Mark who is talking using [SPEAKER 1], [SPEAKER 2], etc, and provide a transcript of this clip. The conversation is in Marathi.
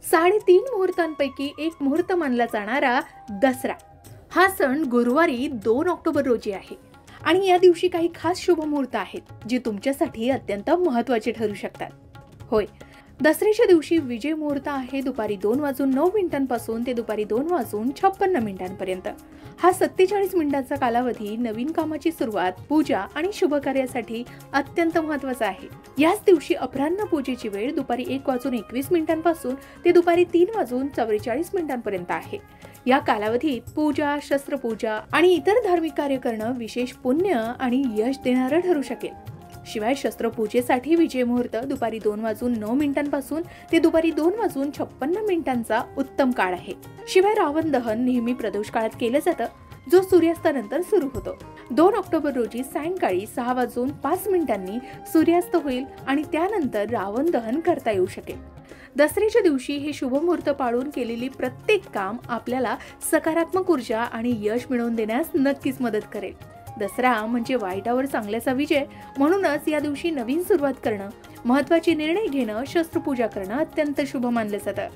[SPEAKER 1] 3.5 मुहूर्तांपैकी एक मुहूर्त मानला जाणारा दसरा हा सण गुरुवारी 2 ऑक्टोबर रोजी आहे आणि या दिवशी काही खास शुभ मुहूर्त आहेत जे तुमच्यासाठी अत्यंत महत्त्वाचे ठरू शकतात. होय, दसऱ्याच्या दिवशी विजय मुहूर्त आहे दुपारी 2:09 पासून ते दुपारी 2:56 पर्यंत. हा 47 मिनिटांचा कालावधी नवीन कामाची सुरुवात, पूजा आणि शुभ कार्यासाठी अत्यंत महत्त्वाचा आहे. याच दिवशी अपराह्न पूजेची वेळ दुपारी 1:21 पासून ते दुपारी 3:44 पर्यंत आहे. या कालावधीत पूजा, शस्त्रपूजा आणि इतर धार्मिक कार्य करणं विशेष पुण्य आणि यश देणारं ठरू शकेल. शिवाय शस्त्रपूजेसाठी विजय मुहूर्त दुपारी 2:09 पासून ते दुपारी 2:56 उत्तम काळ आहे. शिवाय रावण दहन नेहमी प्रदोष काळात केलं जातं, जो सूर्यास्तानंतर सुरू होतो. 2 ऑक्टोबर रोजी सायंकाळी 6:05 सूर्यास्त होईल आणि त्यानंतर रावण दहन करता येऊ शकेल. दसऱ्याच्या दिवशी हे शुभ मुहूर्त पाळून केलेली प्रत्येक काम आपल्याला सकारात्मक ऊर्जा आणि यश मिळवून देण्यास नक्कीच मदत करेल. दसरा म्हणजे वाईटावर चांगल्याचा विजय, म्हणूनच या दिवशी नवीन सुरुवात करणं, महत्त्वाचे निर्णय घेणं, शस्त्रपूजा करणं अत्यंत शुभ मानलं जातं.